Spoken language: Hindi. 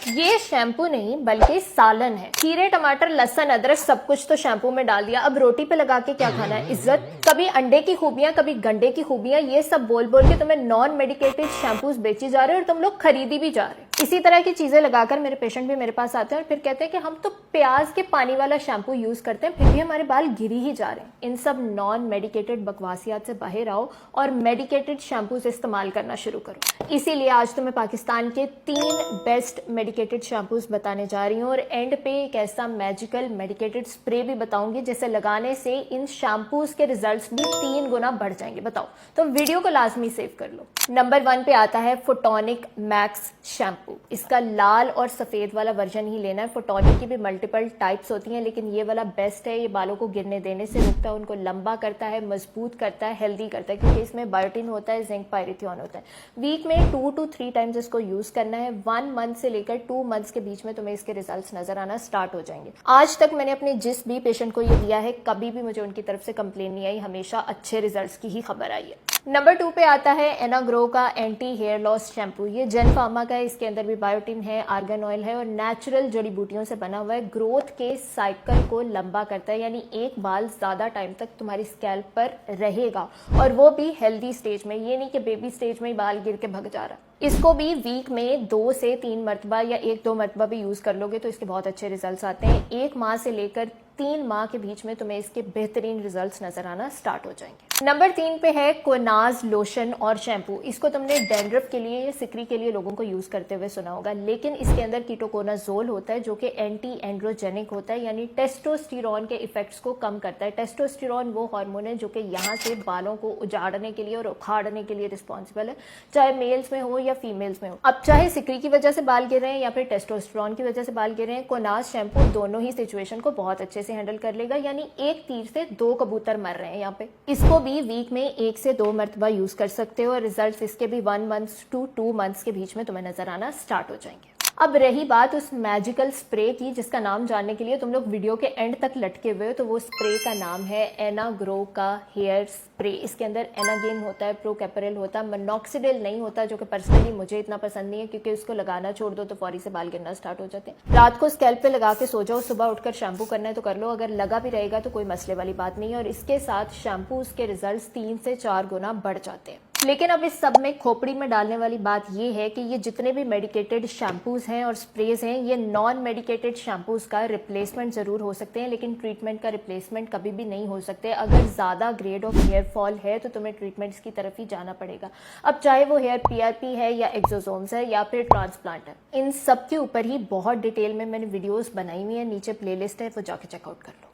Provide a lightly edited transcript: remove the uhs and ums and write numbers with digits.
ये शैम्पू नहीं बल्कि सालन है। खीरे, टमाटर, लहसुन, अदरक सब कुछ तो शैम्पू में डाल दिया, अब रोटी पे लगा के क्या खाना है? इज्जत। कभी अंडे की खूबियां, कभी गंडे की खूबियां, ये सब बोल बोल के तुम्हें नॉन मेडिकेटेड शैम्पूज बेची जा रहे हो और तुम लोग खरीदी भी जा रहे हो। इसी तरह की चीजें लगाकर मेरे पेशेंट भी मेरे पास आते हैं और फिर कहते हैं कि हम तो प्याज के पानी वाला शैम्पू यूज करते हैं, फिर भी हमारे बाल गिरी ही जा रहे हैं। इन सब नॉन मेडिकेटेड बकवासियात से बाहर आओ और मेडिकेटेड शैम्पूज इस्तेमाल करना शुरू करो। इसीलिए आज तो मैं पाकिस्तान के 3 बेस्ट मेडिकेटेड शैम्पूज बताने जा रही हूँ और एंड पे एक ऐसा मैजिकल मेडिकेटेड स्प्रे भी बताऊंगी जिसे लगाने से इन शैम्पूज के रिजल्ट्स भी 3 गुना बढ़ जाएंगे। बताओ, तो वीडियो को लाजमी सेव कर लो। नंबर 1 पे आता है फोटोनिक मैक्स शैम्पू। इसका लाल और सफेद वाला वर्जन ही लेना है। फोटोनिक की भी मल्टीपल टाइप्स होती हैं, लेकिन ये वाला बेस्ट है। ये बालों को गिरने देने से रोकता है, उनको लंबा करता है, मजबूत करता है, हेल्दी करता है, क्योंकि इसमें बायोटिन होता है, जिंक, पायरिथियन होता है। वीक में 2 to 3 टाइम्स इसको यूज करना है। 1 मंथ से लेकर 2 मंथ्स के बीच में तुम्हें इसके रिजल्ट्स नजर आना स्टार्ट हो जाएंगे। आज तक मैंने अपने जिस भी पेशेंट को ये दिया है, कभी भी मुझे उनकी तरफ से कंप्लेन नहीं आई, हमेशा अच्छे रिजल्ट्स की ही खबर आई है। नंबर 2 पे आता है एनाग्रो का एंटी हेयर लॉस शैम्पू। ये जेन फार्मा का है, इसके अंदर भी बायोटिन है, आर्गन ऑयल है और नेचुरल जड़ी बूटियों से बना हुआ है। ग्रोथ के साइकिल को लंबा करता है, यानी एक बाल ज्यादा टाइम तक तुम्हारी स्कैल्प पर रहेगा और वो भी हेल्दी स्टेज में। ये नहीं कि बेबी स्टेज में ही बाल गिर के भग जा रहा। इसको भी वीक में 2 से 3 मरतबा या 1-2 मरतबा भी यूज कर लोगे तो इसके बहुत अच्छे रिजल्ट्स आते हैं। 1 माह से लेकर 3 माह के बीच में तुम्हें इसके बेहतरीन रिजल्ट्स नजर आना स्टार्ट हो जाएंगे। नंबर 3 पे है कोनाज लोशन और शैम्पू। इसको तुमने डैंड्रफ के लिए या सिकरी के लिए लोगों को यूज करते हुए सुना होगा, लेकिन इसके अंदर कीटोकोनाजोल होता है जो कि एंटी एंड्रोजेनिक होता है, यानी टेस्टोस्टेरोन के इफेक्ट्स को कम करता है। टेस्टोस्टेरोन वो हार्मोन है जो कि यहाँ से बालों को उजाड़ने के लिए और उखाड़ने के लिए रिस्पॉन्सिबल है, चाहे मेल्स में हो या फीमेल्स में हो। अब चाहे सिकरी की वजह से बाल गिर रहे हैं या फिर टेस्टोस्टेरोन की वजह से बाल गिर रहे हैं, कोनाज शैम्पू दोनों ही सिचुएशन को बहुत अच्छे से हैंडल कर लेगा, यानी एक तीर से 2 कबूतर मर रहे हैं यहाँ पे। इसको भी वीक में 1 से 2 मरतबा यूज कर सकते हो और रिजल्ट्स इसके भी 1 मंथ to 2 मंथ्स के बीच में तुम्हें नजर आना स्टार्ट हो जाएंगे। अब रही बात उस मैजिकल स्प्रे की जिसका नाम जानने के लिए तुम लोग वीडियो के एंड तक लटके हुए हो, तो वो स्प्रे का नाम है एनाग्रो का हेयर स्प्रे। इसके अंदर एनागेन होता है, प्रोकैपरल होता है, मोनोक्सिडिल नहीं होता, जो कि पर्सनली मुझे इतना पसंद नहीं है क्योंकि उसको लगाना छोड़ दो तो फौरी से बाल गिरना स्टार्ट हो जाते हैं। रात को स्कैल्प पे लगा के सो जाओ, सुबह उठकर शैम्पू करना है तो कर लो, अगर लगा भी रहेगा तो कोई मसले वाली बात नहीं है। और इसके साथ शैम्पू के रिजल्ट 3 से 4 गुना बढ़ जाते हैं। लेकिन अब इस सब में खोपड़ी में डालने वाली बात ये है कि ये जितने भी मेडिकेटेड शैम्पूज हैं और स्प्रेज हैं, ये नॉन मेडिकेटेड शैम्पूज का रिप्लेसमेंट जरूर हो सकते हैं, लेकिन ट्रीटमेंट का रिप्लेसमेंट कभी भी नहीं हो सकते। अगर ज्यादा ग्रेड ऑफ हेयर फॉल है तो तुम्हें ट्रीटमेंट्स की तरफ ही जाना पड़ेगा। अब चाहे वो हेयर PRP है या एक्सोसोम्स है या फिर ट्रांसप्लांट है, इन सब के ऊपर ही बहुत डिटेल में मैंने वीडियोस बनाई हुई है, नीचे प्लेलिस्ट है, वो जाके चेकआउट कर लो।